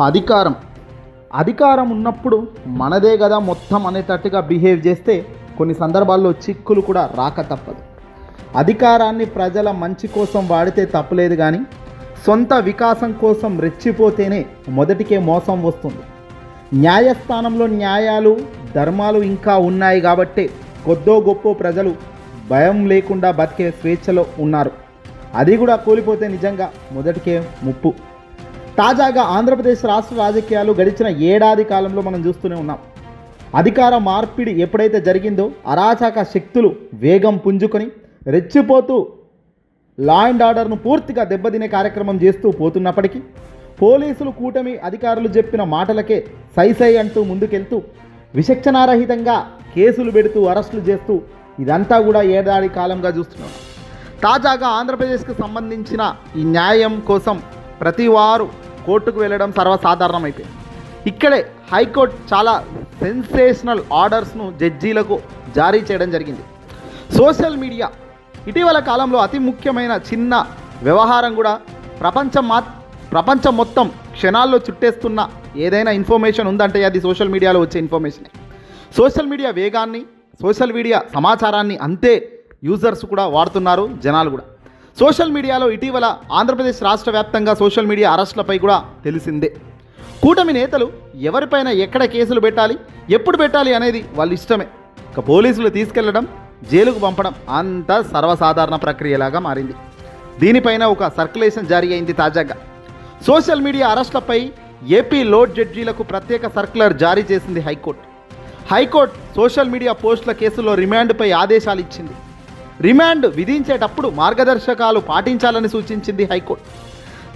అధికారం అధికారం ఉన్నప్పుడు మనదే కదా మొత్తం అనేటట్టుగా బిహేవ్ చేస్తే కొన్ని సందర్భాల్లో చిక్కులు కూడా రాక తప్పదు. అధికారాన్ని ప్రజల మంచి కోసం వాడితే తప్పులేదు, కానీ సొంత వికాసం కోసం రెచ్చిపోతేనే మొదటికే మోసం వస్తుంది. న్యాయస్థానంలో న్యాయాలు ధర్మాలు ఇంకా ఉన్నాయి కాబట్టే కొద్దో గొప్ప ప్రజలు భయం లేకుండా బతికే స్వేచ్ఛలో ఉన్నారు. అది కూడా కూలిపోతే నిజంగా మొదటికే ముప్పు. తాజాగా ఆంధ్రప్రదేశ్ రాష్ట్ర రాజకీయాలు గడిచిన ఏడాది కాలంలో మనం చూస్తూనే ఉన్నాం. అధికార మార్పిడి ఎప్పుడైతే జరిగిందో అరాచక శక్తులు వేగం పుంజుకొని రెచ్చిపోతూ లా అండ్ ఆర్డర్ను పూర్తిగా దెబ్బతినే కార్యక్రమం చేస్తూ పోతున్నప్పటికీ పోలీసులు కూటమి అధికారులు చెప్పిన మాటలకే సై అంటూ ముందుకెళ్తూ విచక్షణారహితంగా కేసులు పెడుతూ అరెస్టులు చేస్తూ ఇదంతా కూడా ఏడాది కాలంగా చూస్తున్నాం. తాజాగా ఆంధ్రప్రదేశ్కి సంబంధించిన ఈ న్యాయం కోసం ప్రతి వారు కోర్టుకు వెళ్ళడం సర్వసాధారణమైపోయింది. ఇక్కడే హైకోర్టు చాలా సెన్సేషనల్ ఆర్డర్స్ను జడ్జీలకు జారీ చేయడం జరిగింది. సోషల్ మీడియా ఇటీవల కాలంలో అతి ముఖ్యమైన చిన్న వ్యవహారం కూడా ప్రపంచం మొత్తం క్షణాల్లో చుట్టేస్తున్న ఏదైనా ఇన్ఫర్మేషన్ ఉందంటే అది సోషల్ మీడియాలో వచ్చే ఇన్ఫర్మేషనే. సోషల్ మీడియా వేగాన్ని, సోషల్ మీడియా సమాచారాన్ని అంతే యూజర్స్ కూడా వాడుతున్నారు, జనాలు కూడా. సోషల్ మీడియాలో ఇటీవల ఆంధ్రప్రదేశ్ రాష్ట్ర వ్యాప్తంగా సోషల్ మీడియా అరెస్టులపై కూడా తెలిసిందే. కూటమి నేతలు ఎవరిపైన ఎక్కడ కేసులు పెట్టాలి, ఎప్పుడు పెట్టాలి అనేది వాళ్ళ ఇష్టమే. ఇక పోలీసులు తీసుకెళ్లడం, జైలుకు పంపడం అంతా సర్వసాధారణ ప్రక్రియలాగా మారింది. దీనిపైన ఒక సర్క్యులేషన్ జారీ అయింది. తాజాగా సోషల్ మీడియా అరెస్టులపై ఏపీ లోడ్ జడ్జీలకు ప్రత్యేక సర్క్యులర్ జారీ చేసింది హైకోర్టు సోషల్ మీడియా పోస్టుల కేసుల్లో రిమాండ్పై ఆదేశాలు ఇచ్చింది. రిమాండ్ విధించేటప్పుడు మార్గదర్శకాలు పాటించాలని సూచించింది హైకోర్టు.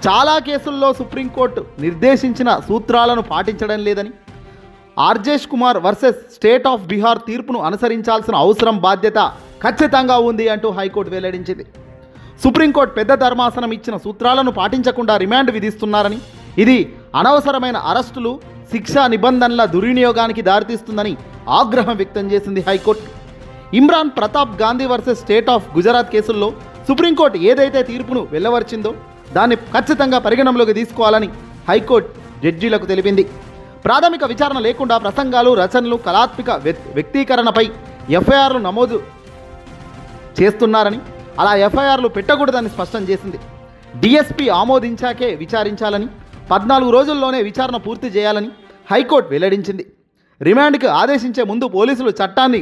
చాలా కేసుల్లో సుప్రీంకోర్టు నిర్దేశించిన సూత్రాలను పాటించడం లేదని, ఆర్జేష్ Kumar versus state of Bihar తీర్పును అనుసరించాల్సిన అవసరం, బాధ్యత ఖచ్చితంగా ఉంది అంటూ హైకోర్టు వెల్లడించింది. సుప్రీంకోర్టు పెద్ద ధర్మాసనం ఇచ్చిన సూత్రాలను పాటించకుండా రిమాండ్ విధిస్తున్నారని, ఇది అనవసరమైన అరెస్టులు, శిక్షా నిబంధనల దుర్వినియోగానికి దారితీస్తుందని ఆగ్రహం వ్యక్తం చేసింది high court. Imran Pratap Gandhi versus state of Gujarat కేసుల్లో సుప్రీంకోర్టు ఏదైతే తీర్పును వెల్లవర్చిందో దాన్ని ఖచ్చితంగా పరిగణనలోకి తీసుకోవాలని హైకోర్టు జడ్జీలకు తెలిపింది. ప్రాథమిక విచారణ లేకుండా ప్రసంగాలు, రచనలు, కళాత్మక వ్యక్తీకరణపై ఎఫ్ఐఆర్లు నమోదు చేస్తున్నారని, అలా ఎఫ్ఐఆర్లు పెట్టకూడదని స్పష్టం చేసింది. డిఎస్పీ ఆమోదించాకే విచారించాలని, 14 రోజుల్లోనే విచారణ పూర్తి చేయాలని హైకోర్టు వెల్లడించింది. రిమాండ్కి ఆదేశించే ముందు పోలీసులు చట్టాన్ని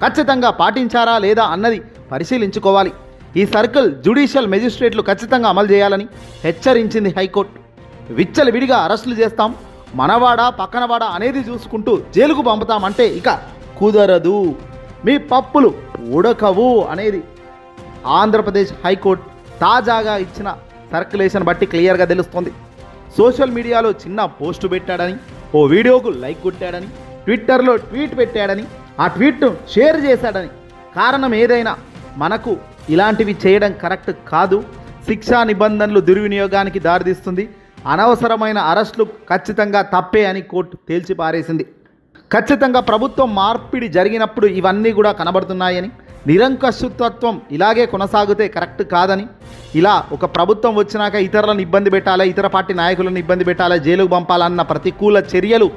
ఖచ్చితంగా పాటించారా లేదా అన్నది పరిశీలించుకోవాలి. ఈ సర్కిల్ జ్యుడిషియల్ మెజిస్ట్రేట్లు ఖచ్చితంగా అమలు చేయాలని హెచ్చరించింది హైకోర్టు. విచ్చలవిడిగా అరెస్టులు చేస్తాం, మనవాడా పక్కనవాడా అనేది చూసుకుంటూ జైలుకు పంపుతామంటే ఇక కుదరదు, మీ పప్పులు ఉడకవు అనేది ఆంధ్రప్రదేశ్ హైకోర్టు తాజాగా ఇచ్చిన సర్క్యులేషన్ బట్టి క్లియర్గా తెలుస్తోంది. సోషల్ మీడియాలో చిన్న పోస్టు పెట్టాడని, ఓ వీడియోకు లైక్ కొట్టాడని, ట్విట్టర్లో ట్వీట్ పెట్టాడని, ఆ ట్వీట్ను షేర్ చేశాడని, కారణం ఏదైనా మనకు ఇలాంటివి చేయడం కరెక్ట్ కాదు, శిక్షా నిబంధనలు దుర్వినియోగానికి దారితీస్తుంది, అనవసరమైన అరెస్టులు ఖచ్చితంగా తప్పే అని కోర్టు తేల్చి పారేసింది. ఖచ్చితంగా ప్రభుత్వం మార్పిడి జరిగినప్పుడు ఇవన్నీ కూడా కనబడుతున్నాయని, నిరంకుశత్వం ఇలాగే కొనసాగితే కరెక్ట్ కాదని, ఇలా ఒక ప్రభుత్వం వచ్చినాక ఇతరులను ఇబ్బంది పెట్టాలి, ఇతర పార్టీ నాయకులను ఇబ్బంది పెట్టాలి, జైలుకు పంపాలన్న ప్రతికూల చర్యలు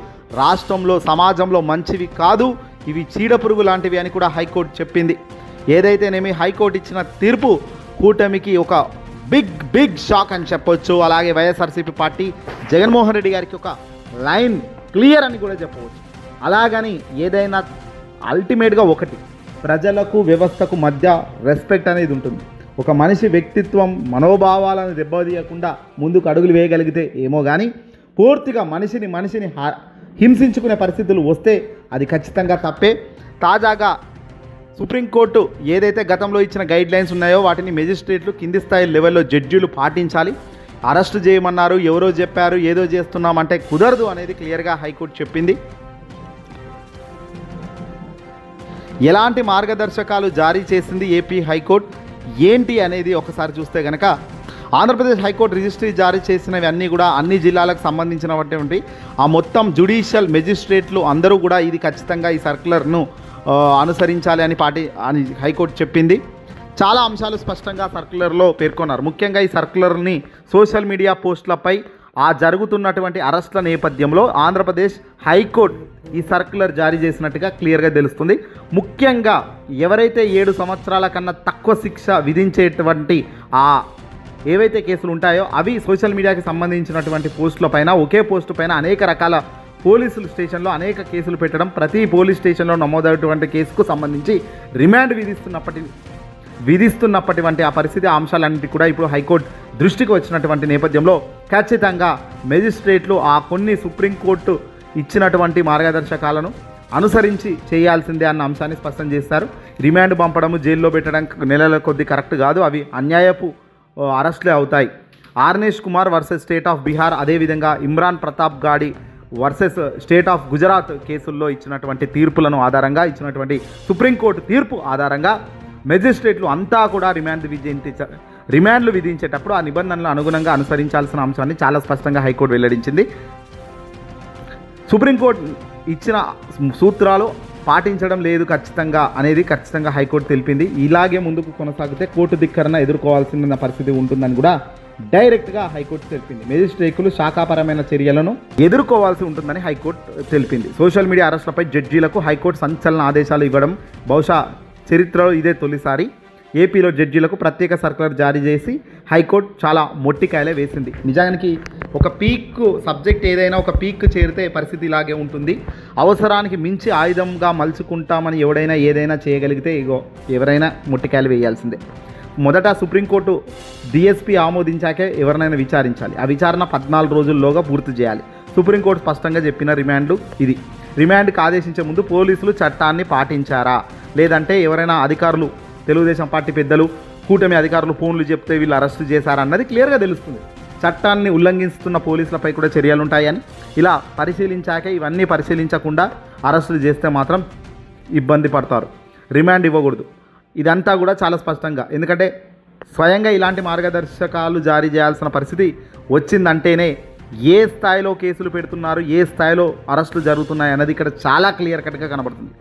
రాష్ట్రంలో సమాజంలో మంచివి కాదు, ఇవి చీడపురుగు లాంటివి అని కూడా హైకోర్టు చెప్పింది. ఏదైతేనేమి హైకోర్టు ఇచ్చిన తీర్పు కూటమికి ఒక బిగ్ షాక్ అని చెప్పొచ్చు. అలాగే వైఎస్ఆర్సీపీ పార్టీ జగన్మోహన్ రెడ్డి గారికి ఒక లైన్ క్లియర్ అని కూడా చెప్పవచ్చు. అలాగని ఏదైనా అల్టిమేట్గా ఒకటి, ప్రజలకు వ్యవస్థకు మధ్య రెస్పెక్ట్ అనేది ఉంటుంది. ఒక మనిషి వ్యక్తిత్వం, మనోభావాలను దెబ్బతీయకుండా ముందుకు అడుగులు వేయగలిగితే ఏమో కానీ పూర్తిగా మనిషిని హింసించుకునే పరిస్థితులు వస్తే అది ఖచ్చితంగా తప్పే. తాజాగా సుప్రీంకోర్టు ఏదైతే గతంలో ఇచ్చిన గైడ్ లైన్స్ ఉన్నాయో వాటిని మెజిస్ట్రేట్లు కింది స్థాయి లెవెల్లో జడ్జీలు పాటించాలి. అరెస్టు చేయమన్నారు, ఎవరో చెప్పారు, ఏదో చేస్తున్నామంటే కుదరదు అనేది క్లియర్గా హైకోర్టు చెప్పింది. ఎలాంటి మార్గదర్శకాలు జారీ చేసింది ఏపీ హైకోర్టు ఏంటి అనేది ఒకసారి చూస్తే కనుక, ఆంధ్రప్రదేశ్ హైకోర్టు రిజిస్ట్రీ జారీ చేసినవి అన్నీ కూడా అన్ని జిల్లాలకు సంబంధించినటువంటి ఆ మొత్తం జ్యుడిషియల్ మెజిస్ట్రేట్లు అందరూ కూడా ఇది ఖచ్చితంగా ఈ సర్క్యులర్ను అనుసరించాలి అని హైకోర్టు చెప్పింది. చాలా అంశాలు స్పష్టంగా సర్క్యులర్లో పేర్కొన్నారు. ముఖ్యంగా ఈ సర్క్యులర్ని సోషల్ మీడియా పోస్టులపై ఆ జరుగుతున్నటువంటి అరెస్టుల నేపథ్యంలో ఆంధ్రప్రదేశ్ హైకోర్టు ఈ సర్క్యులర్ జారీ చేసినట్టుగా క్లియర్గా తెలుస్తుంది. ముఖ్యంగా ఎవరైతే 7 సంవత్సరాల కన్నా తక్కువ శిక్ష విధించేటువంటి ఏవైతే కేసులు ఉంటాయో అవి సోషల్ మీడియాకి సంబంధించినటువంటి పోస్టుల పైన, ఒకే పోస్టు పైన అనేక రకాల పోలీసుల స్టేషన్లో అనేక కేసులు పెట్టడం, ప్రతి పోలీస్ స్టేషన్లో నమోదైనటువంటి కేసుకు సంబంధించి రిమాండ్ విధిస్తున్నప్పటి ఆ పరిస్థితి, ఆ అంశాలన్నింటి కూడా ఇప్పుడు హైకోర్టు దృష్టికి వచ్చినటువంటి నేపథ్యంలో ఖచ్చితంగా మెజిస్ట్రేట్లు ఆ కొన్ని సుప్రీంకోర్టు ఇచ్చినటువంటి మార్గదర్శకాలను అనుసరించి చేయాల్సిందే అన్న అంశాన్ని స్పష్టం చేస్తారు. రిమాండ్ పంపడము, జైల్లో పెట్టడం నెలల కొద్ది కరెక్ట్ కాదు, అవి అన్యాయపు అరెస్టులే అవుతాయి. Arnesh Kumar versus state of Bihar, అదేవిధంగా ఇమ్రాన్ ప్రతాప్ గాడి వర్సెస్ స్టేట్ ఆఫ్ గుజరాత్ కేసుల్లో ఇచ్చినటువంటి తీర్పులను ఆధారంగా, ఇచ్చినటువంటి సుప్రీంకోర్టు తీర్పు ఆధారంగా మెజిస్ట్రేట్లు అంతా కూడా రిమాండ్లు విధించేటప్పుడు ఆ నిబంధనలు అనుగుణంగా అనుసరించాల్సిన అంశాన్ని చాలా స్పష్టంగా హైకోర్టు వెల్లడించింది. సుప్రీంకోర్టు ఇచ్చిన సూత్రాలు పాటించడం లేదు ఖచ్చితంగా హైకోర్టు తెలిపింది. ఇలాగే ముందుకు కొనసాగితే కోర్టు ధిక్కరణ ఎదుర్కోవాల్సిన పరిస్థితి ఉంటుందని కూడా డైరెక్ట్గా హైకోర్టు తెలిపింది. మెజిస్ట్రేట్లు శాఖాపరమైన చర్యలను ఎదుర్కోవాల్సి ఉంటుందని హైకోర్టు తెలిపింది. సోషల్ మీడియా అరెస్టులపై జడ్జీలకు హైకోర్టు సంచలన ఆదేశాలు ఇవ్వడం బహుశా చరిత్రలో ఇదే తొలిసారి. ఏపీలో జడ్జీలకు ప్రత్యేక సర్క్యులర్ జారీ చేసి హైకోర్టు చాలా మొట్టికాయలే వేసింది. నిజానికి ఒక పీక్ సబ్జెక్ట్ ఏదైనా ఒక పీక్ చేరితే పరిస్థితి ఇలాగే ఉంటుంది. అవసరానికి మించి ఆయుధంగా మలుచుకుంటామని ఎవడైనా ఏదైనా చేయగలిగితే ఎవరైనా మొట్టికాయలు వేయాల్సిందే. మొదట సుప్రీంకోర్టు డిఎస్పీ ఆమోదించాకే ఎవరినైనా విచారించాలి. ఆ విచారణ 14 రోజుల్లోగా పూర్తి చేయాలి. సుప్రీంకోర్టు స్పష్టంగా చెప్పిన రిమాండ్లు ఇది. రిమాండ్కి ఆదేశించే ముందు పోలీసులు చట్టాన్ని పాటించారా, లేదంటే ఎవరైనా అధికారులు, తెలుగుదేశం పార్టీ పెద్దలు, కూటమి అధికారులు ఫోన్లు చెప్తే వీళ్ళు అరెస్టు చేశారన్నది క్లియర్గా తెలుస్తుంది. చట్టాన్ని ఉల్లంఘిస్తున్న పోలీసులపై కూడా చర్యలు ఉంటాయని ఇలా పరిశీలించాకే, ఇవన్నీ పరిశీలించకుండా అరెస్టులు చేస్తే మాత్రం ఇబ్బంది పడతారు. రిమాండ్ ఇవ్వకూడదు. ఇదంతా కూడా చాలా స్పష్టంగా, ఎందుకంటే స్వయంగా ఇలాంటి మార్గదర్శకాలు జారీ చేయాల్సిన పరిస్థితి వచ్చిందంటేనే ఏ స్థాయిలో కేసులు పెడుతున్నారు, ఏ స్థాయిలో అరెస్టులు జరుగుతున్నాయి అన్నది ఇక్కడ చాలా క్లియర్ కట్గా కనబడుతుంది.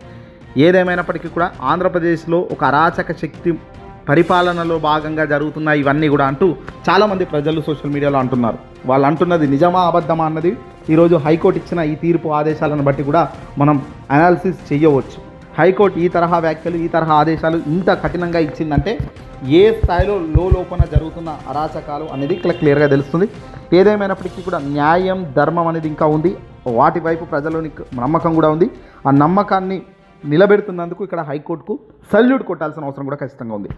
ఏదేమైనప్పటికీ కూడా ఆంధ్రప్రదేశ్లో ఒక అరాచక శక్తి పరిపాలనలో భాగంగా జరుగుతున్నాయి ఇవన్నీ కూడా అంటూ చాలామంది ప్రజలు సోషల్ మీడియాలో అంటున్నారు. వాళ్ళు అంటున్నది నిజమా అబద్ధమా అన్నది ఈరోజు హైకోర్టు ఇచ్చిన ఈ తీర్పు ఆదేశాలను బట్టి కూడా మనం అనాలిసిస్ చేయవచ్చు. హైకోర్టు ఈ తరహా వ్యాఖ్యలు, ఈ తరహా ఆదేశాలు ఇంత కఠినంగా ఇచ్చిందంటే ఏ స్థాయిలో లోపల జరుగుతున్న అరాచకాలు అనేది ఇక్కడ క్లియర్గా తెలుస్తుంది. ఏదేమైనప్పటికీ కూడా న్యాయం, ధర్మం అనేది ఇంకా ఉంది. వాటి వైపు ప్రజల్లోని నమ్మకం కూడా ఉంది. ఆ నమ్మకాన్ని నిలబెడుతున్నందుకు ఇక్కడ హైకోర్టుకు సల్యూట్ కొట్టాల్సిన అవసరం కూడా ఖచ్చితంగా ఉంది.